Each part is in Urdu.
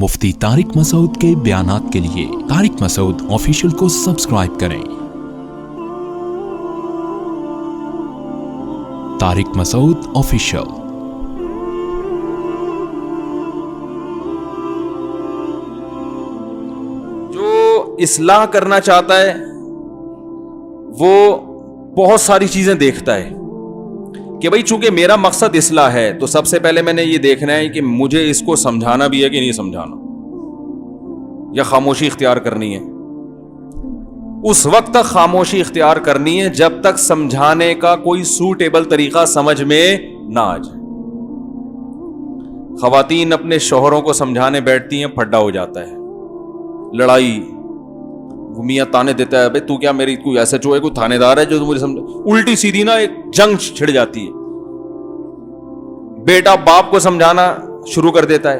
مفتی طارق مسعود کے بیانات کے لیے طارق مسعود آفیشیل کو سبسکرائب کریں۔ طارق مسعود آفیشیل۔ جو اصلاح کرنا چاہتا ہے وہ بہت ساری چیزیں دیکھتا ہے کہ بھئی چونکہ میرا مقصد اصلاح ہے تو سب سے پہلے میں نے یہ دیکھنا ہے کہ مجھے اس کو سمجھانا بھی ہے کہ نہیں سمجھانا، یا خاموشی اختیار کرنی ہے۔ اس وقت تک خاموشی اختیار کرنی ہے جب تک سمجھانے کا کوئی سوٹیبل طریقہ سمجھ میں نہ آ جائے۔ خواتین اپنے شوہروں کو سمجھانے بیٹھتی ہیں، پھڈا ہو جاتا ہے، لڑائی، وہ میاں تانے دیتا ہے، بھئی تو کیا میری کوئی ایسا جو ہے کوئی تھانے دار ہے جو مجھے سمجھ، الٹی سیدھی نا ایک جنگ چھڑ جاتی ہے۔ بیٹا باپ کو سمجھانا شروع کر دیتا ہے،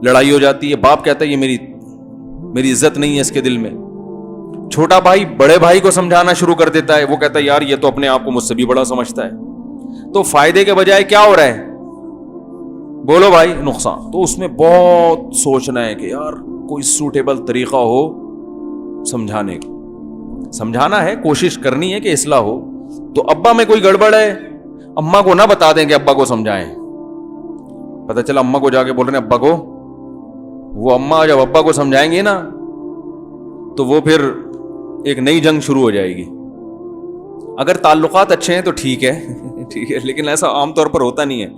لڑائی ہو جاتی ہے، باپ کہتا ہے یہ میری عزت نہیں ہے اس کے دل میں۔ چھوٹا بھائی بڑے بھائی کو سمجھانا شروع کر دیتا ہے، وہ کہتا ہے یار یہ تو اپنے آپ کو مجھ سے بھی بڑا سمجھتا ہے۔ تو فائدے کے بجائے کیا ہو رہا ہے؟ بولو بھائی، نقصان۔ تو اس میں بہت سوچنا ہے کہ یار کوئی سوٹیبل طریقہ ہو سمجھانے کا، سمجھانا ہے، کوشش کرنی ہے کہ اصلاح ہو۔ تو ابا میں کوئی گڑبڑ ہے، اماں کو نہ بتا دیں کہ ابا کو سمجھائیں۔ پتہ چلا اماں کو جا کے بول رہے ہیں ابا کو، وہ اماں جب ابا کو سمجھائیں گے نا تو وہ پھر ایک نئی جنگ شروع ہو جائے گی۔ اگر تعلقات اچھے ہیں تو ٹھیک ہے ٹھیک ہے، لیکن ایسا عام طور پر ہوتا نہیں ہے۔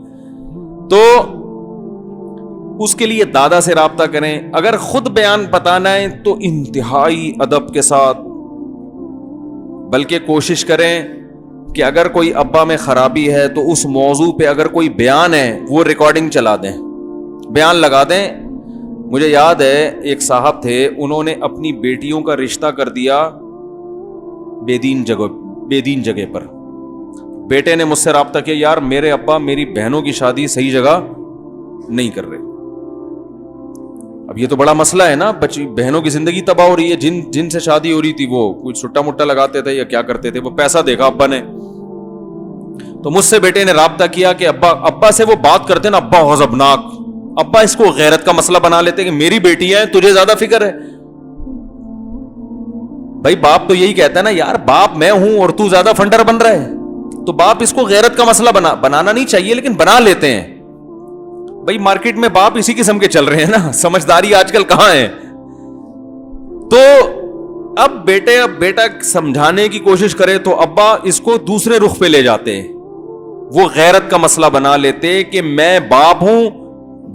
تو اس کے لیے دادا سے رابطہ کریں۔ اگر خود بیان بتانا ہے تو انتہائی ادب کے ساتھ، بلکہ کوشش کریں کہ اگر کوئی ابا میں خرابی ہے تو اس موضوع پہ اگر کوئی بیان ہے وہ ریکارڈنگ چلا دیں، بیان لگا دیں۔ مجھے یاد ہے ایک صاحب تھے، انہوں نے اپنی بیٹیوں کا رشتہ کر دیا بے دین جگہ پر۔ بیٹے نے مجھ سے رابطہ کیا، یار میرے ابا میری بہنوں کی شادی صحیح جگہ نہیں کر رہے۔ اب یہ تو بڑا مسئلہ ہے نا، بہنوں کی زندگی تباہ ہو رہی ہے۔ جن سے شادی ہو رہی تھی وہ کوئی چھٹا مٹا لگاتے تھے یا کیا کرتے تھے، وہ پیسہ دیکھا ابا نے۔ تو مجھ سے بیٹے نے رابطہ کیا کہ ابا سے وہ بات کرتے نا، ابا غضبناک، ابا اس کو غیرت کا مسئلہ بنا لیتے کہ میری بیٹی ہے تجھے زیادہ فکر ہے۔ بھائی باپ تو یہی کہتا ہے نا، یار باپ میں ہوں اور تو زیادہ فنڈر بن رہا ہے۔ تو باپ اس کو غیرت کا مسئلہ بنانا نہیں چاہیے، لیکن بنا لیتے ہیں۔ بھائی مارکیٹ میں باپ اسی قسم کے چل رہے ہیں نا، سمجھداری آج کل کہاں ہے۔ تو اب بیٹا سمجھانے کی کوشش کرے تو ابا اس کو دوسرے رخ پہ لے جاتے ہیں، وہ غیرت کا مسئلہ بنا لیتے کہ میں باپ ہوں،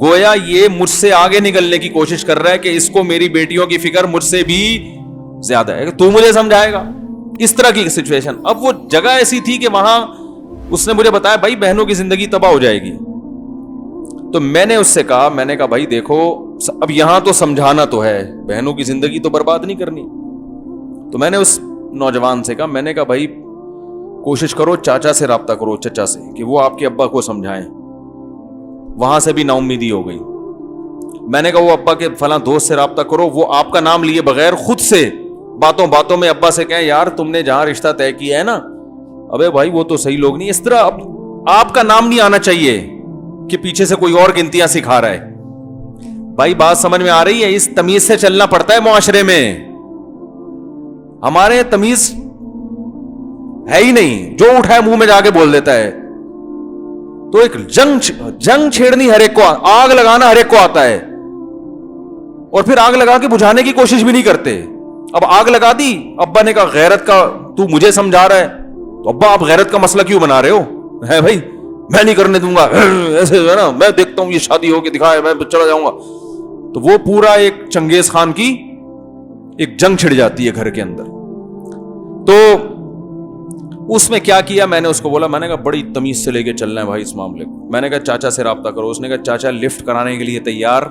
گویا یہ مجھ سے آگے نکلنے کی کوشش کر رہا ہے کہ اس کو میری بیٹیوں کی فکر مجھ سے بھی زیادہ ہے، تو مجھے سمجھائے گا، اس طرح کی سچویشن۔ اب وہ جگہ ایسی تھی کہ وہاں اس نے مجھے بتایا بھائی بہنوں کی زندگی تباہ ہو جائے گی۔ تو میں نے اس سے کہا، میں نے کہا بھائی دیکھو اب یہاں تو سمجھانا تو ہے، بہنوں کی زندگی تو برباد نہیں کرنی۔ تو میں نے اس نوجوان سے کہا، میں نے کہا بھائی کوشش کرو چاچا سے رابطہ کرو، چچا سے، کہ وہ آپ کے ابا کو سمجھائیں۔ وہاں سے بھی نا امیدی ہو گئی۔ میں نے کہا وہ ابا کے فلاں دوست سے رابطہ کرو، وہ آپ کا نام لیے بغیر خود سے باتوں میں ابا سے کہیں یار تم نے جہاں رشتہ طے کیا ہے نا، ابے بھائی وہ تو صحیح لوگ نہیں، اس طرح اب آپ کا نام نہیں آنا چاہیے کہ پیچھے سے کوئی اور گنتیاں سکھا رہا ہے۔ بھائی بات سمجھ میں آ رہی ہے؟ اس تمیز سے چلنا پڑتا ہے معاشرے میں، ہمارے تمیز ہے ہی نہیں، جو اٹھائے منہ میں جا کے بول دیتا ہے۔ تو ایک جنگ چھیڑنی ہر ایک کو، آگ لگانا ہر ایک کو آتا ہے، اور پھر آگ لگا کے بجھانے کی کوشش بھی نہیں کرتے۔ اب آگ لگا دی، ابا نے کہا غیرت کا تو مجھے سمجھا رہا ہے، تو ابا آپ غیرت کا مسئلہ کیوں بنا رہے ہو؟ ہے بھائی میں نہیں کرنے دوں گا، ایسے ہے نا، میں دیکھتا ہوں یہ شادی ہو کے دکھائے میں چلا جاؤں گا۔ تو وہ پورا ایک چنگیز خان کی ایک جنگ چھڑ جاتی ہے گھر کے اندر۔ تو اس میں کیا کیا، میں نے اس کو بولا، میں نے کہا بڑی تمیز سے لے کے چلنا ہے بھائی اس معاملے کو۔ میں نے کہا چاچا سے رابطہ کرو، اس نے کہا چاچا لفٹ کرانے کے لیے تیار۔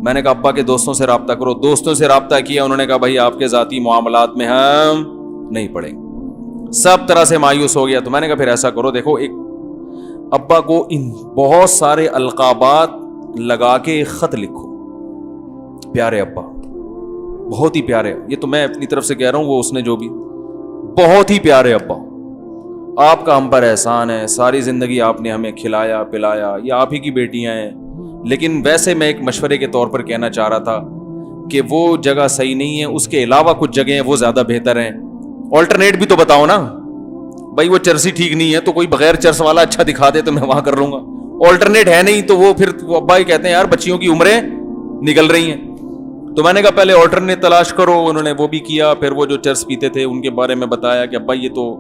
میں نے کہا ابا کے دوستوں سے رابطہ کرو، دوستوں سے رابطہ کیا، انہوں نے کہا بھائی آپ کے ذاتی معاملات میں ہم نہیں پڑیں گے، سب طرح سے مایوس ہو گیا۔ تو میں نے کہا پھر ایسا کرو، دیکھو ایک ابا کو ان بہت سارے القابات لگا کے ایک خط لکھو، پیارے ابا، بہت ہی پیارے، یہ تو میں اپنی طرف سے کہہ رہا ہوں، وہ اس نے جو بھی، بہت ہی پیارے ابا، آپ کا ہم پر احسان ہے، ساری زندگی آپ نے ہمیں کھلایا پلایا، یہ آپ ہی کی بیٹیاں ہیں، لیکن ویسے میں ایک مشورے کے طور پر کہنا چاہ رہا تھا کہ وہ جگہ صحیح نہیں ہے, اس کے علاوہ کچھ جگہیں وہ زیادہ بہتر ہیں. آلٹرنیٹ بھی تو بتاؤ نا بھائی, وہ چرسی ٹھیک نہیں ہے تو کوئی بغیر چرس والا اچھا دکھا دے تو میں وہاں کر لوں گا. آلٹرنیٹ ہے نہیں تو وہ پھر ابا ہی کہتے ہیں یار بچیوں کی عمریں نکل رہی ہیں. تو میں نے کہا پہلے آلٹرنیٹ تلاش کرو. انہوں نے وہ بھی کیا. پھر وہ جو چرس پیتے تھے ان کے بارے میں بتایا کہ ابا یہ تو,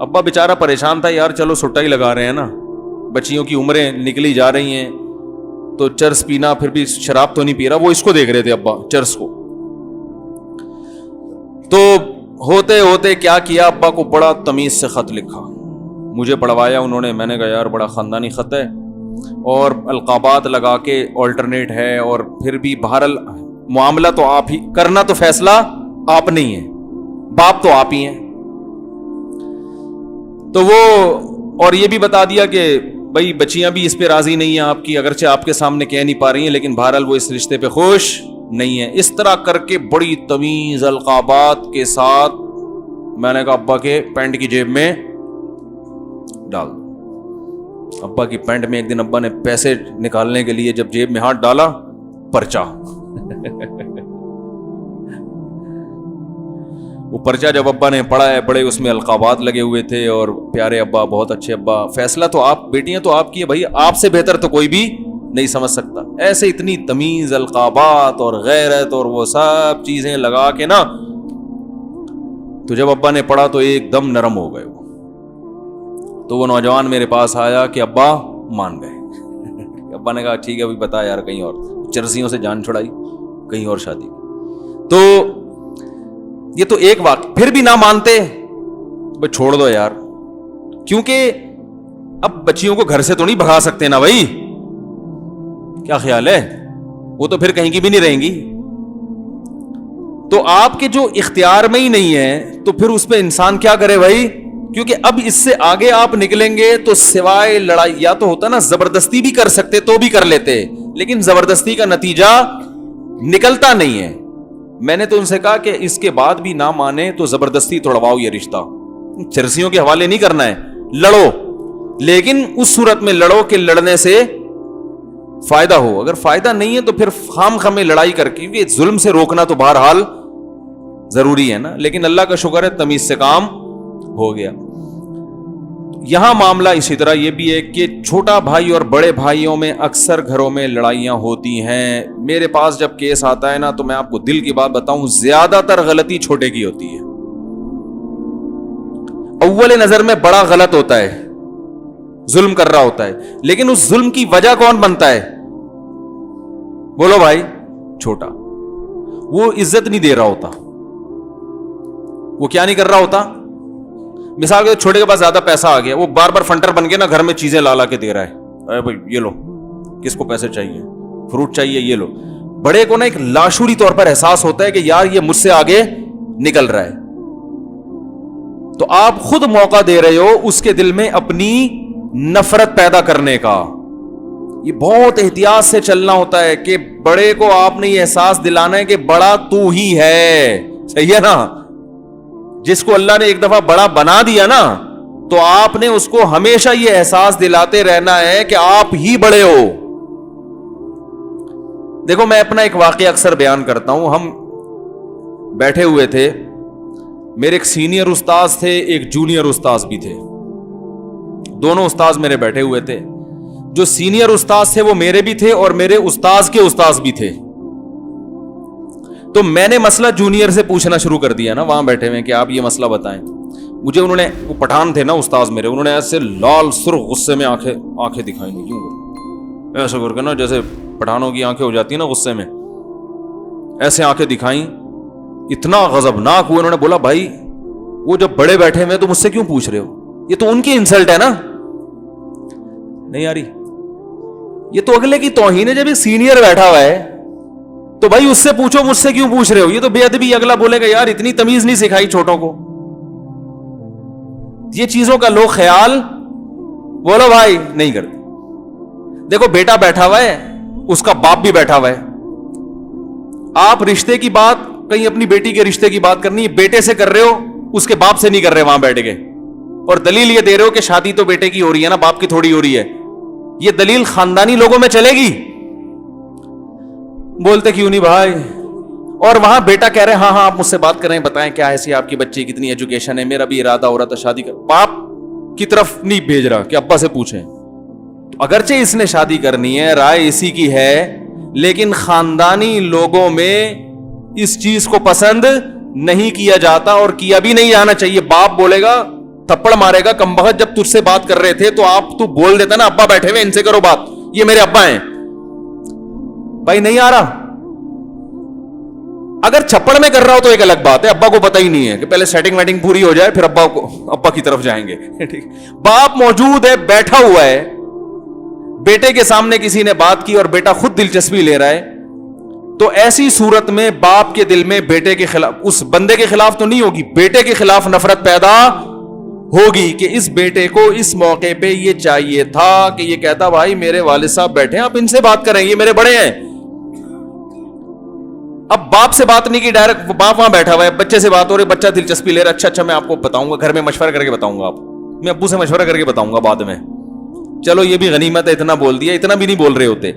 ابا بیچارہ پریشان تھا یار, چلو سٹا ہی لگا رہے ہیں نا, بچیوں کی عمریں نکلی جا رہی ہیں تو چرس پینا, پھر بھی شراب تو نہیں پی رہا, وہ اس کو دیکھ رہے تھے ابا چرس کو. تو ہوتے ہوتے کیا کیا, ابا کو بڑا تمیز سے خط لکھا, مجھے پڑھوایا انہوں نے. میں نے کہا یار بڑا خاندانی خط ہے اور القابات لگا کے آلٹرنیٹ ہے, اور پھر بھی بہرحال معاملہ تو آپ ہی کرنا, تو فیصلہ آپ نہیں ہے, باپ تو آپ ہی ہیں. تو وہ اور یہ بھی بتا دیا کہ بھائی بچیاں بھی اس پہ راضی نہیں ہیں آپ کی, اگرچہ آپ کے سامنے کہہ نہیں پا رہی ہیں, لیکن بہرحال وہ اس رشتے پہ خوش نہیں ہے. اس طرح کر کے بڑی تمیز القابات کے ساتھ میں نے کہا ابا کے پینٹ کی جیب میں ڈال دو. ابا کی پینٹ میں ایک دن ابا نے پیسے نکالنے کے لیے جب جیب میں ہاتھ ڈالا, پرچہ وہ پرچہ جب ابا نے پڑھا ہے, بڑے اس میں القابات لگے ہوئے تھے, اور پیارے ابا, بہت اچھے ابا, فیصلہ تو آپ, بیٹیاں تو آپ کی ہے بھائی, آپ سے بہتر تو کوئی بھی نہیں سمجھ سکتا. ایسے اتنی تمیز القابات اور غیرت اور وہ سب چیزیں لگا کے نا, تو جب ابا نے پڑھا تو ایک دم نرم ہو گئے وہ. تو وہ نوجوان میرے پاس آیا کہ ابا مان گئے. ابا نے کہا ٹھیک ہے ابھی بتا یار, کہیں اور چرسیوں سے جان چھڑائی, کہیں اور شادی. تو یہ تو ایک واقعہ. پھر بھی نہ مانتے, بھائی چھوڑ دو یار, کیونکہ اب بچیوں کو گھر سے تو نہیں بھگا سکتے نا بھائی, کیا خیال ہے, وہ تو پھر کہیں کی بھی نہیں رہیں گی. تو آپ کے جو اختیار میں ہی نہیں ہے تو پھر اس پہ انسان کیا کرے بھائی, کیونکہ اب اس سے آگے آپ نکلیں گے تو سوائے لڑائی, یا تو ہوتا نا زبردستی بھی کر سکتے تو بھی کر لیتے, لیکن زبردستی کا نتیجہ نکلتا نہیں ہے. میں نے تو ان سے کہا کہ اس کے بعد بھی نہ مانے تو زبردستی توڑواؤ یہ رشتہ, چرسیوں کے حوالے نہیں کرنا ہے, لڑو, لیکن اس صورت میں لڑو کہ لڑنے سے فائدہ ہو. اگر فائدہ نہیں ہے تو پھر خام خامے لڑائی کر کے ظلم سے روکنا تو بہرحال ضروری ہے نا. لیکن اللہ کا شکر ہے تمیز سے کام ہو گیا. یہاں معاملہ اسی طرح یہ بھی ہے کہ چھوٹا بھائی اور بڑے بھائیوں میں اکثر گھروں میں لڑائیاں ہوتی ہیں. میرے پاس جب کیس آتا ہے نا تو میں آپ کو دل کی بات بتاؤں, زیادہ تر غلطی چھوٹے کی ہوتی ہے. اول نظر میں بڑا غلط ہوتا ہے, ظلم کر رہا ہوتا ہے, لیکن اس ظلم کی وجہ کون بنتا ہے, بولو بھائی, چھوٹا. وہ عزت نہیں دے رہا ہوتا, وہ کیا نہیں کر رہا ہوتا. مثال کے چھوٹے کے پاس زیادہ پیسہ آ گیا, وہ بار بار فنٹر بن کے نا گھر میں چیزیں لا کے دے رہا ہے, اے بھائی یہ لو, کس کو پیسے چاہیے, فروٹ چاہیے, یہ لو. بڑے کو نا ایک لاشعوری طور پر احساس ہوتا ہے کہ یار یہ مجھ سے آگے نکل رہا ہے, تو آپ خود موقع دے رہے ہو اس کے دل میں اپنی نفرت پیدا کرنے کا. یہ بہت احتیاط سے چلنا ہوتا ہے کہ بڑے کو آپ نے یہ احساس دلانا ہے کہ بڑا تو ہی ہے, صحیح ہے نا. جس کو اللہ نے ایک دفعہ بڑا بنا دیا نا, تو آپ نے اس کو ہمیشہ یہ احساس دلاتے رہنا ہے کہ آپ ہی بڑے ہو. دیکھو میں اپنا ایک واقعہ اکثر بیان کرتا ہوں. ہم بیٹھے ہوئے تھے, میرے ایک سینئر استاذ تھے, ایک جونیئر استاذ بھی تھے, دونوں استاذ میرے بیٹھے ہوئے تھے. جو سینئر استاذ تھے وہ میرے بھی تھے اور میرے استاذ کے استاذ بھی تھے. تو میں نے مسئلہ جونیئر سے پوچھنا شروع کر دیا نا وہاں بیٹھے ہوئے کہ آپ یہ مسئلہ بتائیں. مجھے انہوں نے, وہ پٹھان تھے نا استاذ میرے, انہوں نے ایسے لال سرخ غصے میں آنکھیں دکھائیں, ایسا کر کے نا جیسے پٹھانوں کی آنکھیں ہو جاتی ہیں نا غصے میں, ایسے آنکھیں دکھائیں, اتنا غضبناک ہوئے. انہوں نے بولا بھائی وہ جب بڑے بیٹھے ہوئے تو مجھ سے کیوں پوچھ رہے ہو, یہ تو ان کی انسلٹ ہے نا. نہیں یاری, یہ تو اگلے کی توہین ہے. جب ایک سینئر بیٹھا ہوا ہے تو بھائی اس سے پوچھو, مجھ سے کیوں پوچھ رہے ہو, یہ تو بے ادبی. اگلا بولے گا یار اتنی تمیز نہیں سکھائی چھوٹوں کو. یہ چیزوں کا لوگ خیال, بولو بھائی, نہیں کرتے. دیکھو بیٹا بیٹھا ہوا ہے, اس کا باپ بھی بیٹھا ہوا ہے. آپ رشتے کی بات, کہیں اپنی بیٹی کے رشتے کی بات کرنی ہے, بیٹے سے کر رہے ہو, اس کے باپ سے نہیں کر رہے وہاں بیٹھ کے, اور دلیل یہ دے رہے ہو کہ شادی تو بیٹے کی ہو رہی ہے نا, باپ کی تھوڑی ہو رہی ہے. یہ دلیل خاندانی لوگوں میں چلے گی؟ بولتے کیوں نہیں بھائی, اور وہاں بیٹا کہہ رہے ہاں ہاں آپ مجھ سے بات کر رہے ہیں, بتائیں کیا ایسی آپ کی بچی کتنی ایجوکیشن ہے, میرا بھی ارادہ ہو رہا تھا شادی کر. باپ کی طرف نہیں بھیج رہا کہ ابا سے پوچھیں. اگرچہ اس نے شادی کرنی ہے, رائے اسی کی ہے, لیکن خاندانی لوگوں میں اس چیز کو پسند نہیں کیا جاتا اور کیا بھی نہیں جانا چاہیے. باپ بولے گا, تھپڑ مارے گا, کم بخت جب تجھ سے بات کر رہے تھے تو بول دیتا نا ابا بیٹھے ہوئے ان سے کرو بات, یہ میرے ابا ہیں. بھائی نہیں آ رہا. اگر چھپڑ میں کر رہا ہو تو ایک الگ بات ہے, ابا کو پتہ ہی نہیں ہے کہ پہلے سیٹنگ ویٹنگ پوری ہو جائے پھر ابا کی طرف جائیں گے. ٹھیک, باپ موجود ہے, بیٹھا ہوا ہے, بیٹے کے سامنے کسی نے بات کی اور بیٹا خود دلچسپی لے رہا ہے, تو ایسی صورت میں باپ کے دل میں بیٹے کے خلاف, اس بندے کے خلاف تو نہیں ہوگی, بیٹے کے خلاف نفرت پیدا ہوگی کہ اس بیٹے کو اس موقع پہ یہ چاہیے تھا کہ یہ کہتا بھائی میرے والد صاحب بیٹھے ہیں, آپ ان سے بات کریں, یہ میرے بڑے ہیں. اب باپ سے بات نہیں کی, ڈائریکٹ باپ وہاں بیٹھا ہوا ہے, بچے سے بات ہو رہی, بچہ دلچسپی لے رہا, اچھا میں آپ کو بتاؤں گا, گھر میں مشورہ کر کے بتاؤں گا, آپ میں ابو سے مشورہ کر کے بتاؤں گا بعد میں, چلو یہ بھی غنیمت ہے, اتنا بول دیا, اتنا بھی نہیں بول رہے ہوتے.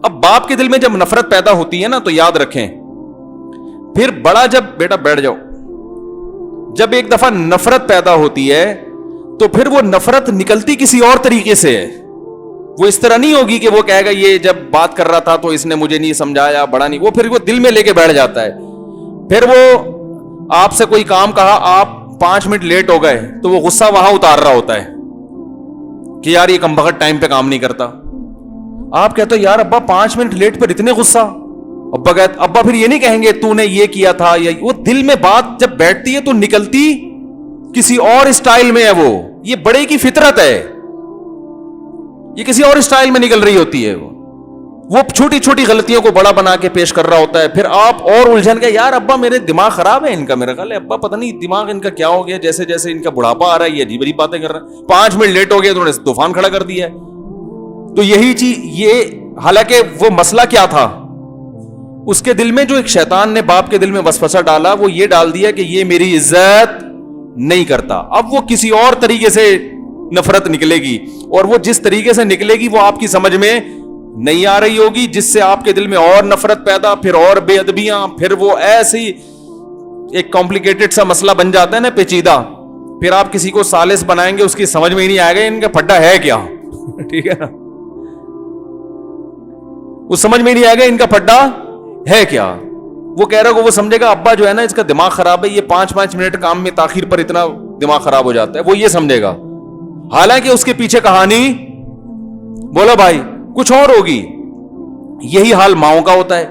اب باپ کے دل میں جب نفرت پیدا ہوتی ہے نا تو یاد رکھیں, پھر بڑا جب بیٹا بیٹھ جاؤ, جب ایک دفعہ نفرت پیدا ہوتی ہے تو پھر وہ نفرت نکلتی کسی اور طریقے سے ہے. وہ اس طرح نہیں ہوگی کہ وہ کہے گا یہ جب بات کر رہا تھا تو اس نے مجھے نہیں سمجھایا, بڑا نہیں, وہ پھر وہ دل میں لے کے بیٹھ جاتا ہے. پھر وہ آپ سے کوئی کام کہا, آپ 5 منٹ لیٹ ہو گئے تو وہ غصہ وہاں اتار رہا ہوتا ہے کہ یار یہ کم بخت ٹائم پہ کام نہیں کرتا. آپ کہتے ہو یار ابا 5 منٹ لیٹ پر اتنے غصہ, ابا پھر یہ نہیں کہیں گے تو نے یہ کیا تھا, یا وہ دل میں بات جب بیٹھتی ہے تو نکلتی کسی اور اسٹائل میں ہے. یہ بڑے کی فطرت ہے, یہ کسی اور اسٹائل میں نکل رہی ہوتی ہے. وہ چھوٹی چھوٹی غلطیوں کو بڑا بنا کے پیش کر رہا ہوتا ہے. پھر آپ اور الجھن گئے, یار ابا میرے دماغ خراب ہے ان کا, میرا خیال ہے ابا پتہ نہیں دماغ ان کا کیا ہو گیا, جیسے جیسے ان کا بڑھاپا آ رہا ہے یہ عجیب عجیب باتیں کر رہے ہیں, 5 منٹ لیٹ ہو گیا تو انہوں نے طوفان کھڑا کر دیا ہے. تو یہی چیز, یہ حالانکہ وہ مسئلہ کیا تھا, اس کے دل میں جو ایک شیطان نے باپ کے دل میں وسوسہ ڈالا, وہ یہ ڈال دیا کہ یہ میری عزت نہیں کرتا. اب وہ کسی اور طریقے سے نفرت نکلے گی, اور وہ جس طریقے سے نکلے گی وہ آپ کی سمجھ میں نہیں آ رہی ہوگی, جس سے آپ کے دل میں اور نفرت پیدا, پھر اور بے ادبیاں, پھر وہ ایسی ایک کمپلیکیٹڈ سا مسئلہ بن جاتا ہے نا, پیچیدہ. پھر آپ کسی کو سالس بنائیں گے, اس کی سمجھ میں ہی نہیں آئے گا ان کا پھڈا ہے کیا. ٹھیک ہے نا, اس سمجھ میں نہیں آئے گا ان کا پھڈا ہے کیا. وہ کہہ رہا ہے وہ سمجھے گا ابا جو ہے نا اس کا دماغ خراب ہے, یہ 5 منٹ کام میں تاخیر پر اتنا دماغ خراب ہو جاتا ہے, وہ یہ سمجھے گا. حالانکہ اس کے پیچھے کہانی بولو بھائی کچھ اور ہوگی. یہی حال ماؤں کا ہوتا ہے.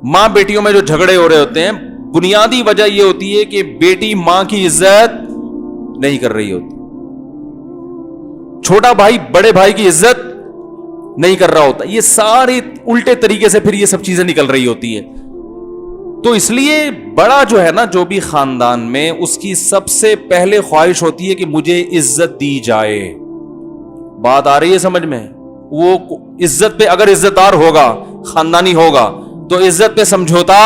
ماں بیٹیوں میں جو جھگڑے ہو رہے ہوتے ہیں, بنیادی وجہ یہ ہوتی ہے کہ بیٹی ماں کی عزت نہیں کر رہی ہوتی, چھوٹا بھائی بڑے بھائی کی عزت نہیں کر رہا ہوتا. یہ سارے الٹے طریقے سے پھر یہ سب چیزیں نکل رہی ہوتی ہے. تو اس لیے بڑا جو ہے نا, جو بھی خاندان میں, اس کی سب سے پہلے خواہش ہوتی ہے کہ مجھے عزت دی جائے. بات آ رہی ہے سمجھ میں؟ وہ عزت پہ اگر عزت دار ہوگا, خاندانی ہوگا, تو عزت پہ سمجھوتا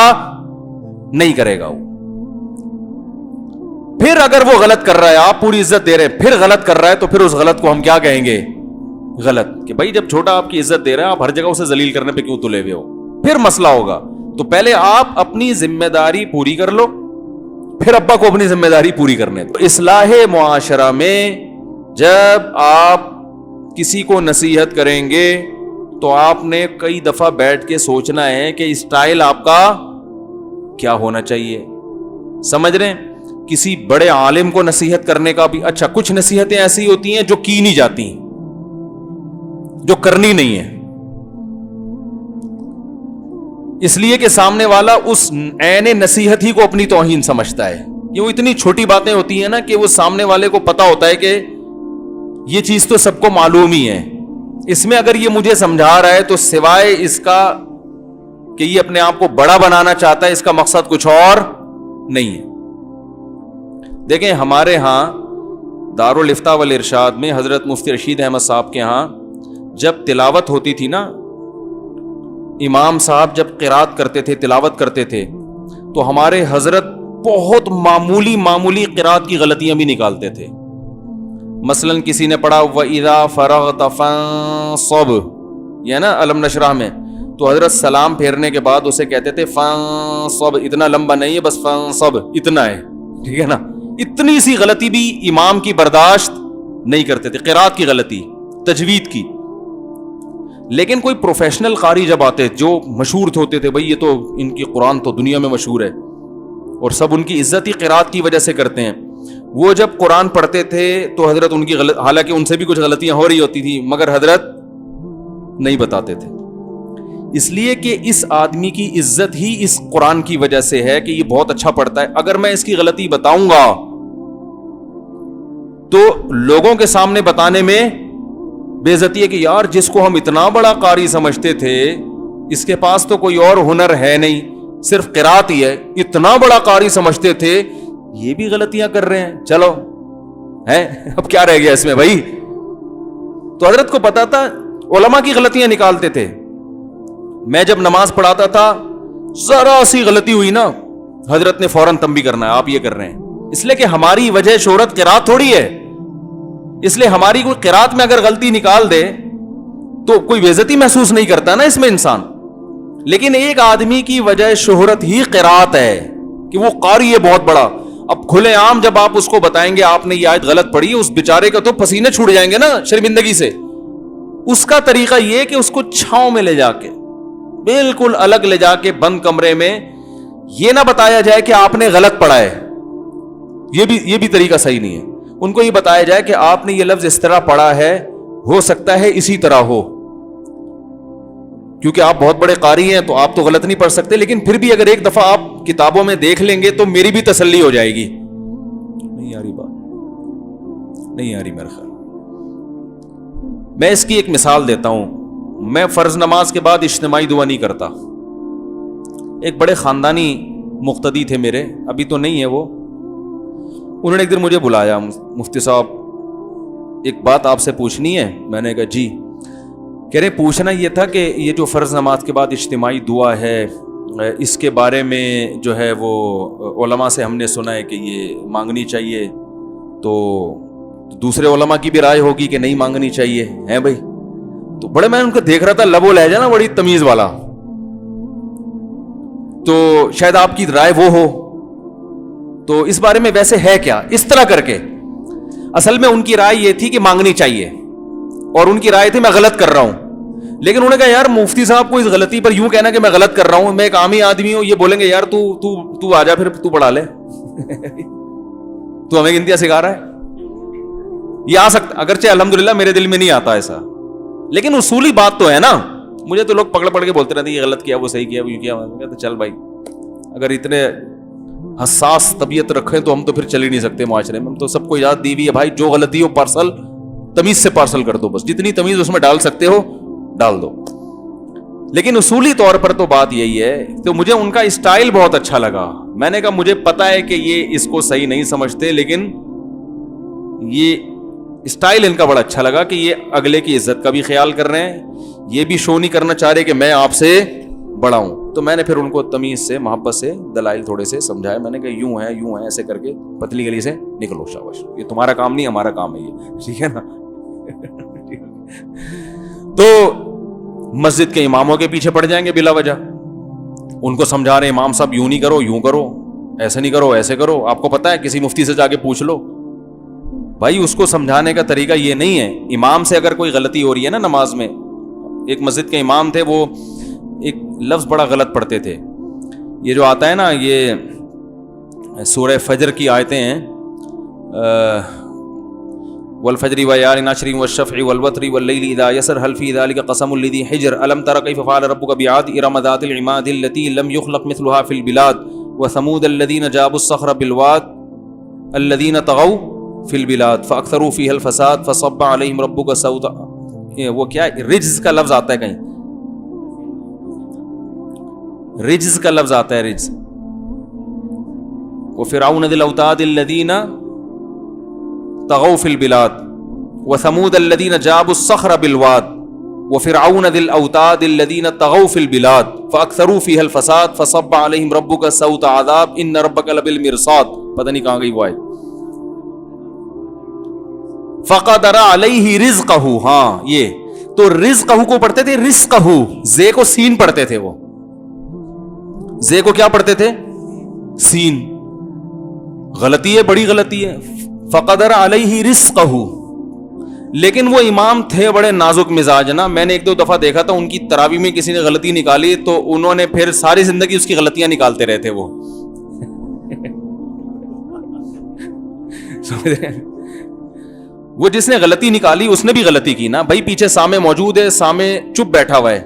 نہیں کرے گا. پھر اگر وہ غلط کر رہا ہے, آپ پوری عزت دے رہے, پھر غلط کر رہا ہے, تو پھر اس غلط کو ہم کیا کہیں گے؟ غلط. کہ بھائی جب چھوٹا آپ کی عزت دے رہا ہے, آپ ہر جگہ اسے ذلیل کرنے پہ کیوں تلے ہوئے ہو؟ پھر مسئلہ ہوگا. تو پہلے آپ اپنی ذمہ داری پوری کر لو, پھر ابا کو اپنی ذمہ داری پوری کرنے دو. اصلاح معاشرہ میں جب آپ کسی کو نصیحت کریں گے تو آپ نے کئی دفعہ بیٹھ کے سوچنا ہے کہ اسٹائل آپ کا کیا ہونا چاہیے. سمجھ رہے ہیں؟ کسی بڑے عالم کو نصیحت کرنے کا بھی, اچھا کچھ نصیحتیں ایسی ہوتی ہیں جو کی نہیں جاتی, جو کرنی نہیں ہے, اس لیے کہ سامنے والا اس عین نصیحت ہی کو اپنی توہین سمجھتا ہے. یہ وہ اتنی چھوٹی باتیں ہوتی ہیں نا کہ وہ سامنے والے کو پتا ہوتا ہے کہ یہ چیز تو سب کو معلوم ہی ہے, اس میں اگر یہ مجھے سمجھا رہا ہے تو سوائے اس کا کہ یہ اپنے آپ کو بڑا بنانا چاہتا ہے, اس کا مقصد کچھ اور نہیں ہے. دیکھیں ہمارے ہاں دارالفتاء والارشاد میں حضرت مفتی رشید احمد صاحب کے ہاں جب تلاوت ہوتی تھی نا, امام صاحب جب قرات کرتے تھے, تلاوت کرتے تھے, تو ہمارے حضرت بہت معمولی قرات کی غلطیاں بھی نکالتے تھے. مثلا کسی نے پڑھا وَإِذَا فَرَغْتَ فَانصَبْ, یہ نا علم نشرح میں, تو حضرت سلام پھیرنے کے بعد اسے کہتے تھے فانصب، اتنا لمبا نہیں ہے، بس فانصب اتنا ہے، ٹھیک ہے نا. اتنی سی غلطی بھی امام کی برداشت نہیں کرتے تھے، قرات کی غلطی، تجوید کی. لیکن کوئی پروفیشنل قاری جب آتے جو مشہور ہوتے تھے، بھئی یہ تو ان کی قرآن تو دنیا میں مشہور ہے اور سب ان کی عزت ہی قرات کی وجہ سے کرتے ہیں، وہ جب قرآن پڑھتے تھے تو حضرت ان کی حالانکہ ان سے بھی کچھ غلطیاں ہو رہی ہوتی تھی مگر حضرت نہیں بتاتے تھے، اس لیے کہ اس آدمی کی عزت ہی اس قرآن کی وجہ سے ہے کہ یہ بہت اچھا پڑھتا ہے. اگر میں اس کی غلطی بتاؤں گا تو لوگوں کے سامنے بتانے میں بے عزتی ہے کہ یار جس کو ہم اتنا بڑا قاری سمجھتے تھے اس کے پاس تو کوئی اور ہنر ہے نہیں، صرف قرات ہی ہے، اتنا بڑا قاری سمجھتے تھے یہ بھی غلطیاں کر رہے ہیں، چلو ہیں اب کیا رہ گیا اس میں بھائی. تو حضرت کو پتا تھا، علماء کی غلطیاں نکالتے تھے. میں جب نماز پڑھاتا تھا ذرا سی غلطی ہوئی نا حضرت نے فوراً تنبیہ کرنا ہے آپ یہ کر رہے ہیں، اس لیے کہ ہماری وجہ شہرت قرات تھوڑی ہے، اس لیے ہماری کوئی قرات میں اگر غلطی نکال دے تو کوئی بے عزتی محسوس نہیں کرتا نا اس میں انسان. لیکن ایک آدمی کی وجہ شہرت ہی قرات ہے کہ وہ قاری ہے بہت بڑا. اب کھلے عام جب آپ اس کو بتائیں گے آپ نے یہ آیت غلط پڑھی، اس بیچارے کا تو پسینے چھوٹ جائیں گے نا شرمندگی سے. اس کا طریقہ یہ کہ اس کو چھاؤں میں لے جا کے بالکل الگ لے جا کے بند کمرے میں یہ نہ بتایا جائے کہ آپ نے غلط پڑھا ہے، یہ بھی طریقہ صحیح نہیں ہے. ان کو یہ بتایا جائے کہ آپ نے یہ لفظ اس طرح پڑھا ہے، ہو سکتا ہے اسی طرح ہو، کیونکہ آپ بہت بڑے قاری ہیں تو آپ تو غلط نہیں پڑھ سکتے، لیکن پھر بھی اگر ایک دفعہ آپ کتابوں میں دیکھ لیں گے تو میری بھی تسلی ہو جائے گی. نہیں آ رہی بات، نہیں آ رہی میرا خیال. میں اس کی ایک مثال دیتا ہوں. میں فرض نماز کے بعد اجتماعی دعا نہیں کرتا. ایک بڑے خاندانی مقتدی تھے میرے، ابھی تو نہیں ہے وہ، انہوں نے ایک دن مجھے بلایا، مفتی صاحب ایک بات آپ سے پوچھنی ہے. میں نے کہا جی. کہہ رہے پوچھنا یہ تھا کہ یہ جو فرض نماز کے بعد اجتماعی دعا ہے اس کے بارے میں جو ہے وہ علماء سے ہم نے سنا ہے کہ یہ مانگنی چاہیے، تو دوسرے علماء کی بھی رائے ہوگی کہ نہیں مانگنی چاہیے ہیں بھائی. تو بڑے میں ان کو دیکھ رہا تھا لب و لہجہ نا بڑی تمیز والا، تو شاید آپ کی رائے وہ ہو، تو اس بارے میں ویسے ہے کیا اس طرح کر کے. اصل میں ان کی رائے یہ تھی کہ مانگنی چاہیے اور ان کی رائے تھی میں غلط کر رہا ہوں. لیکن انہوں نے کہا یار مفتی صاحب کو اس غلطی پر یوں کہنا کہ میں غلط کر رہا ہوں، میں ایک عامی آدمی ہوں، یہ بولیں گے یار تو آ جا پھر تو پڑھا لے تو ہمیں گنتیاں سکھا رہا ہے. یہ آ سکتا، اگرچہ الحمدللہ میرے دل میں نہیں آتا ایسا، لیکن اصولی بات تو ہے نا. مجھے تو لوگ پکڑ کے بولتے رہتے یہ غلط کیا، وہ صحیح کیا، وہ یوں کیا. میں کہتا چل بھائی اگر اتنے حساس طبیعت رکھیں تو ہم تو پھر چل ہی نہیں سکتے معاشرے میں. ہم تو سب کو اجازت دی ہوئی ہے بھائی جو غلطی ہو پارسل تمیز سے پارسل کر دو، بس جتنی تمیز اس میں ڈال سکتے ہو ڈال دو. لیکن اصولی طور پر تو بات یہی ہے. تو مجھے ان کا اسٹائل بہت اچھا لگا. میں نے کہا مجھے پتا ہے کہ یہ اس کو صحیح نہیں سمجھتے، لیکن یہ اسٹائل ان کا بڑا اچھا لگا کہ یہ اگلے کی عزت کا بھی خیال کر رہے ہیں، یہ بھی شو نہیں کرنا چاہ رہے کہ میں آپ سے بڑا ہوں. تو میں نے پھر ان کو تمیز سے محبت سے دلائل تھوڑے سے سمجھایا. میں نے کہا یوں ہے ایسے کر کے پتلی گلی سے نکلو، شاباش، یہ تمہارا کام نہیں ہمارا کام ہے یہ، ٹھیک ہے نا. تو مسجد کے اماموں کے پیچھے پڑ جائیں گے بلا وجہ، ان کو سمجھا رہے امام صاحب یوں نہیں کرو، یوں کرو، ایسے نہیں کرو، ایسے کرو. آپ کو پتا ہے کسی مفتی سے جا کے پوچھ لو بھائی، اس کو سمجھانے کا طریقہ یہ نہیں ہے. امام سے اگر کوئی غلطی ہو رہی ہے نا نماز میں، ایک مسجد کے امام تھے، وہ ایک لفظ بڑا غلط پڑھتے تھے. یہ جو آتا ہے نا، یہ سورہ فجر کی آیتیں ہیں، والفجر ویال نشر والشفع والوتر واللیل اذا یسر هل فی ذلک قسم لذی حجر الم تر کیف فعل ربک بعاد ارم ذات العماد التي لم يخلق مثلها في البلاد وثمود الذین جابوا الصخر بالواد الذین طغوا فی البلاد فاکثروا فیها الفساد فصب علیہم ربک سوط. وہ کیا رجز کا لفظ آتا ہے، کہیں رجز کا لفظ آتا ہے، رجز. وفرعون ذی الاوتاد الذین طغوا فی البلاد وثمود الذین جابوا الصخر بالواد وفرعون ذی الاوتاد الذین طغوا فی البلاد فاکثروا فیها الفساد فصب علیہم ربک سوط عذاب ان ربک لبالمرصاد. پتہ نہیں کہاں گئی وہ آیت. فقدر علیہ رزقہ، ہاں یہ تو رزقہو کو پڑھتے تھے رزقہو, زے کو سین پڑھتے تھے, وہ زے کو کیا پڑھتے تھے, سین. غلطی ہے, بڑی غلطی ہے. فقدر علیہ رزقہو, لیکن وہ امام تھے بڑے نازک مزاج نا. میں نے ایک دو دفعہ دیکھا تھا ان کی تراویح میں کسی نے غلطی نکالی تو انہوں نے پھر ساری زندگی اس کی غلطیاں نکالتے رہتے. وہ وہ جس نے غلطی نکالی اس نے بھی غلطی کی نا بھائی. پیچھے سامنے موجود ہے, سامنے چپ بیٹھا ہوا ہے,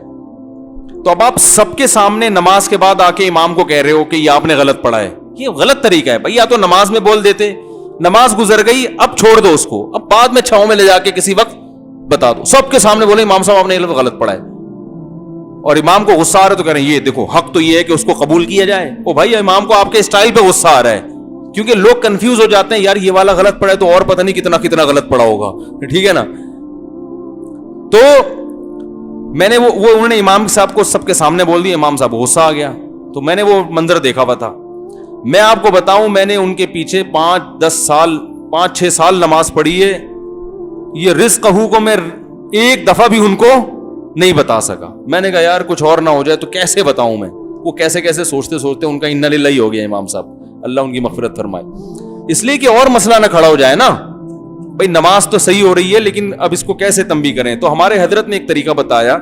تو اب آپ سب کے سامنے نماز کے بعد آ کے امام کو کہہ رہے ہو کہ یہ آپ نے غلط پڑھا ہے. یہ غلط طریقہ ہے بھائی. یا تو نماز میں بول دیتے, نماز گزر گئی, اب چھوڑ دو اس کو, اب بعد میں چھاؤں میں لے جا کے کسی وقت بتا دو. سب کے سامنے بولے امام صاحب آپ نے غلط پڑھا ہے, اور امام کو غصہ آ رہا ہے تو کہہ رہے ہیں یہ دیکھو حق تو یہ ہے کہ اس کو قبول کیا جائے. او بھائی امام کو آپ کے اسٹائل پہ غصہ آ رہا ہے, کیونکہ لوگ کنفیوز ہو جاتے ہیں, یار یہ والا غلط پڑھا ہے تو اور پتہ نہیں کتنا کتنا غلط پڑھا ہوگا, ٹھیک ہے نا. تو میں نے وہ انہوں نے امام صاحب کو سب کے سامنے بول دیا, امام صاحب غصہ آ گیا. تو میں نے وہ منظر دیکھا ہوا تھا. میں آپ کو بتاؤں میں نے ان کے پیچھے 5-6 سال نماز پڑھی ہے. یہ رزقہو کو میں ایک دفعہ بھی ان کو نہیں بتا سکا. میں نے کہا یار کچھ اور نہ ہو جائے تو کیسے بتاؤں میں. وہ کیسے سوچتے سوچتے ان کا انا للہ ہو گیا امام صاحب, اللہ ان کی مغفرت فرمائے. اس لیے کہ اور مسئلہ نہ کھڑا ہو جائے نا بھائی, نماز تو صحیح ہو رہی ہے لیکن اب اس کو کیسے تنبیہ کریں. تو ہمارے حضرت نے ایک طریقہ بتایا,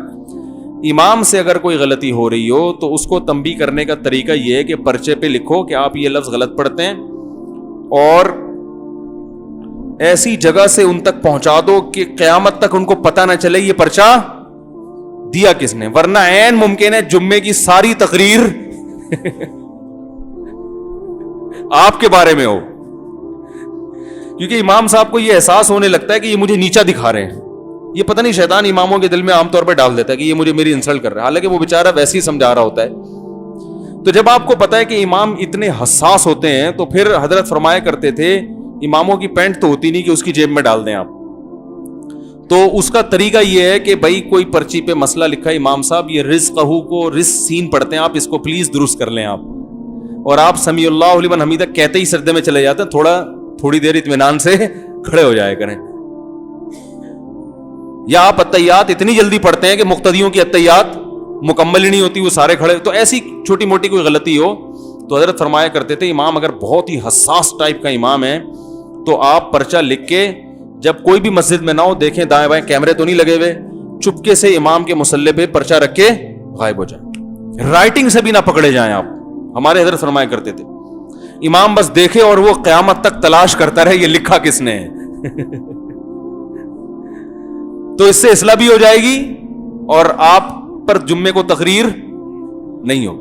امام سے اگر کوئی غلطی ہو رہی ہو تو اس کو تنبیہ کرنے کا طریقہ یہ ہے کہ پرچے پہ لکھو کہ آپ یہ لفظ غلط پڑھتے ہیں, اور ایسی جگہ سے ان تک پہنچا دو کہ قیامت تک ان کو پتہ نہ چلے یہ پرچہ دیا کس نے. ورنہ عین ممکن ہے جمعے کی ساری تقریر آپ کے بارے میں ہو, کیونکہ امام صاحب کو یہ احساس ہونے لگتا ہے کہ یہ مجھے نیچا دکھا رہے ہیں. یہ پتہ نہیں شیطان اماموں کے دل میں عام طور پہ ڈال دیتا ہے کہ یہ مجھے میری انسلٹ کر رہا ہے, حالانکہ وہ بیچارہ ویسے ہی سمجھا رہا ہوتا ہے. تو جب آپ کو پتا ہے کہ امام اتنے حساس ہوتے ہیں تو پھر حضرت فرمایا کرتے تھے اماموں کی پینٹ تو ہوتی نہیں کہ اس کی جیب میں ڈال دیں آپ. تو اس کا طریقہ یہ ہے کہ بھائی کوئی پرچی پہ مسئلہ لکھا ہے امام صاحب یہ رزقہو کو رزق سین پڑھتے ہیں, آپ اس کو پلیز درست کر لیں آپ, اور آپ سمیع اللہ لمن حمیدہ کہتے ہی سجدے میں چلے جاتے ہیں, تھوڑی دیر اطمینان سے کھڑے ہو جائے کریں. یا آپ اتحیات اتنی جلدی پڑھتے ہیں کہ مقتدیوں کی اتحیات مکمل ہی نہیں ہوتی, وہ سارے کھڑے. تو ایسی چھوٹی موٹی کوئی غلطی ہو تو حضرت فرمایا کرتے تھے امام اگر بہت ہی حساس ٹائپ کا امام ہے تو آپ پرچہ لکھ کے جب کوئی بھی مسجد میں نہ ہو, دیکھیں دائیں بائیں کیمرے تو نہیں لگے ہوئے, چپکے سے امام کے مصلی پہ پرچہ رکھ کے غائب ہو جائیں, رائٹنگ سے بھی نہ پکڑے جائیں آپ. ہمارے حضرت فرمایا کرتے تھے امام بس دیکھے اور وہ قیامت تک تلاش کرتا رہے یہ لکھا کس نے تو اس سے اصلاح بھی ہو جائے گی اور آپ پر جمعے کو تقریر نہیں ہو.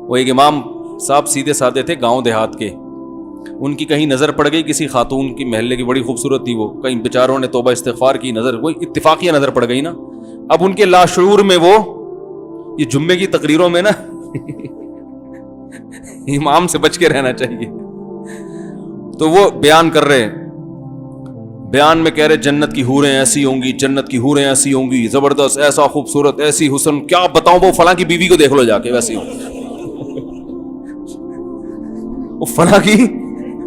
وہ ایک امام صاحب سیدھے سادے تھے گاؤں دیہات کے, ان کی کہیں نظر پڑ گئی کسی خاتون کی, محلے کی بڑی خوبصورت تھی وہ, کہیں بیچاروں نے توبہ استغفار کی, نظر کوئی اتفاقیہ نظر پڑ گئی نا. اب ان کے لاشعور میں وہ یہ جمعے کی تقریروں میں نا امام سے بچ کے رہنا چاہیے, تو وہ بیان کر رہے, بیان میں کہہ رہے جنت کی حوریں ایسی ہوں گی, جنت کی حوریں ایسی ہوں گی, زبردست, ایسا خوبصورت, ایسی حسن, کیا بتاؤں وہ فلاں کی بیوی کو دیکھ لو جا کے ویسی ہوں وہ فلاں کی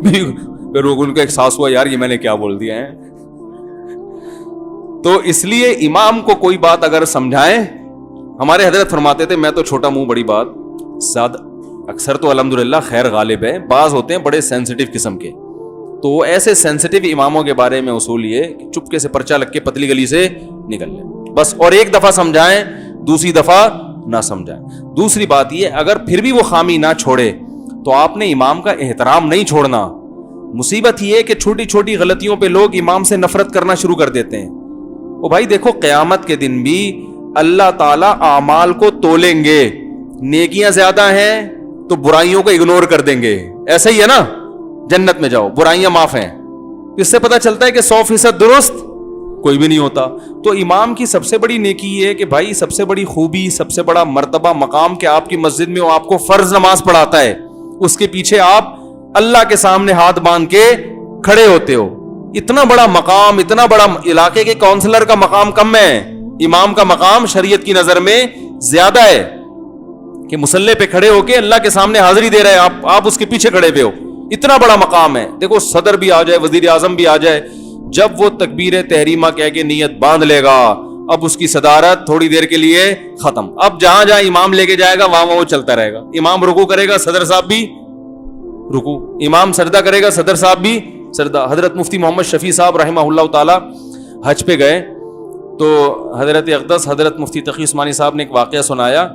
بیوی. پھر ان کو احساس ہوا یار یہ میں نے کیا بول دیا ہے. تو اس لیے امام کو کوئی بات اگر سمجھائیں, ہمارے حضرت فرماتے تھے, میں تو چھوٹا منہ بڑی بات, سادہ اکثر تو الحمدللہ خیر غالب ہے, بعض ہوتے ہیں بڑے سینسٹیو قسم کے, تو ایسے سینسٹیو اماموں کے بارے میں اصول یہ کہ چپکے سے پرچہ لگ کے پتلی گلی سے نکل لیں بس, اور ایک دفعہ سمجھائیں, دوسری دفعہ نہ سمجھائیں. دوسری بات یہ اگر پھر بھی وہ خامی نہ چھوڑے تو آپ نے امام کا احترام نہیں چھوڑنا. مصیبت یہ ہے کہ چھوٹی چھوٹی غلطیوں پہ لوگ امام سے نفرت کرنا شروع کر دیتے ہیں. او بھائی دیکھو قیامت کے دن بھی اللہ تعالیٰ اعمال کو تولیں گے, نیکیاں زیادہ ہیں تو برائیوں کو اگنور کر دیں گے, ایسا ہی ہے نا, جنت میں جاؤ برائیاں معاف ہیں, اس سے پتہ چلتا ہے کہ 100% درست کوئی بھی نہیں ہوتا. تو امام کی سب سے بڑی نیکی یہ ہے کہ بھائی سب سے بڑی خوبی, سب سے بڑا مرتبہ مقام کہ آپ کی مسجد میں وہ آپ کو فرض نماز پڑھاتا ہے, اس کے پیچھے آپ اللہ کے سامنے ہاتھ باندھ کے کھڑے ہوتے ہو. اتنا بڑا مقام, اتنا بڑا, علاقے کے کونسلر کا مقام کم ہے, امام کا مقام شریعت کی نظر میں زیادہ ہے کہ مصلی پہ کھڑے ہو کے اللہ کے سامنے حاضری دے رہے ہیں, آپ اس کے پیچھے کھڑے ہوئے ہو, اتنا بڑا مقام ہے. دیکھو صدر بھی آ جائے, وزیر اعظم بھی آ جائے, جب وہ تکبیر تحریمہ کہہ کے نیت باندھ لے گا اب اس کی صدارت تھوڑی دیر کے لیے ختم. اب جہاں جہاں امام لے کے جائے گا وہاں وہ چلتا رہے گا. امام رکوع کرے گا صدر صاحب بھی رکوع, امام سجدہ کرے گا صدر صاحب بھی سجدہ. حضرت مفتی محمد شفیع صاحب رحمہ اللہ تعالی حج پہ گئے تو حضرت اقدس حضرت مفتی تقی عثمانی صاحب نے ایک واقعہ سنایا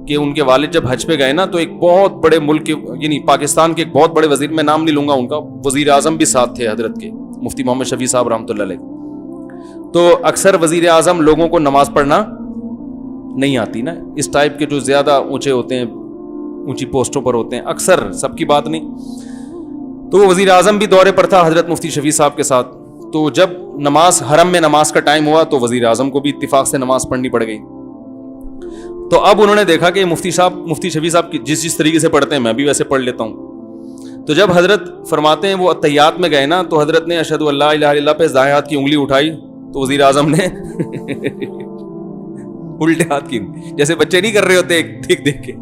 کہ ان کے والد جب حج پہ گئے نا تو ایک بہت بڑے ملک کے یعنی پاکستان کے ایک بہت بڑے وزیر, میں نام نہیں لوں گا ان کا, وزیر اعظم بھی ساتھ تھے حضرت کے مفتی محمد شفیع صاحب رحمۃ اللہ علیہ. تو اکثر وزیر اعظم لوگوں کو نماز پڑھنا نہیں آتی نا, اس ٹائپ کے جو زیادہ اونچے ہوتے ہیں, اونچی پوسٹوں پر ہوتے ہیں, اکثر سب کی بات نہیں. تو وہ وزیر اعظم بھی دورے پر تھا حضرت مفتی شفیع صاحب کے ساتھ. تو جب نماز حرم میں نماز کا ٹائم ہوا تو وزیر اعظم کو بھی اتفاق سے نماز پڑھنی پڑ گئی. تو اب انہوں نے دیکھا کہ مفتی شفیع صاحب کی جس طریقے سے پڑھتے ہیں میں بھی ویسے پڑھ لیتا ہوں. تو جب حضرت فرماتے ہیں وہ اتحیات میں گئے نا تو حضرت نے اشہد ان لا الہ الا اللہ پہ دائیں ہاتھ کی انگلی اٹھائی تو وزیر اعظم نے الٹے ہاتھ کی, جیسے بچے نہیں کر رہے ہوتے دیکھ کے.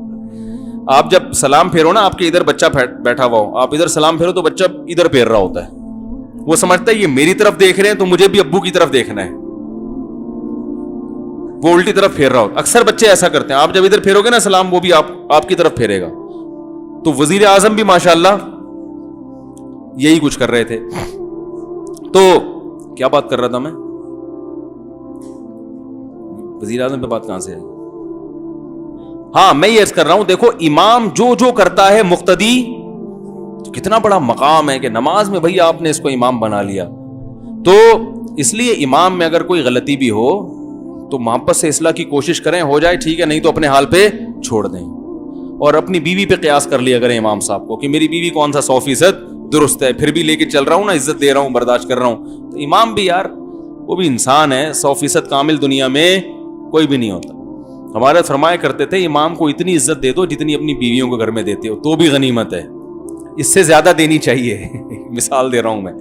آپ جب سلام پھیرو نا آپ کے ادھر بچہ بیٹھا ہوا ہو, آپ ادھر سلام پھیرو تو بچہ ادھر پھیر رہا ہوتا ہے, وہ سمجھتا ہے یہ میری طرف دیکھ رہے ہیں تو مجھے بھی ابو کی طرف دیکھنا ہے, وہ الٹی طرف پھیر رہا ہوتا. اکثر بچے ایسا کرتے ہیں, آپ جب ادھر پھیرو گے نا سلام وہ بھی آپ کی طرف پھیرے گا. تو وزیر اعظم بھی ماشاءاللہ یہی کچھ کر رہے تھے. تو کیا بات کر رہا تھا میں, وزیر اعظم پہ بات کہاں سے آئی؟ ہاں میں یہ عرض کر رہا ہوں دیکھو امام جو کرتا ہے مقتدی, کتنا بڑا مقام ہے کہ نماز میں بھائی آپ نے اس کو امام بنا لیا. تو اس لیے امام میں اگر کوئی غلطی بھی ہو تو محبت سے اصلاح کی کوشش کریں, ہو جائے ٹھیک ہے, نہیں تو اپنے حال پہ چھوڑ دیں. اور اپنی بیوی پہ قیاس کر لیا کریں امام صاحب کو کہ میری بیوی کون سا 100% درست ہے, پھر بھی لے کے چل رہا ہوں نا, عزت دے رہا ہوں, برداشت کر رہا ہوں. تو امام بھی یار وہ بھی انسان ہے, 100% کامل دنیا میں کوئی بھی نہیں ہوتا. ہمارے فرمایا کرتے تھے امام کو اتنی عزت دے دو جتنی اپنی بیویوں کو گھر میں دیتے ہو تو بھی غنیمت ہے, اس سے زیادہ دینی چاہیے. مثال دے رہا ہوں میں.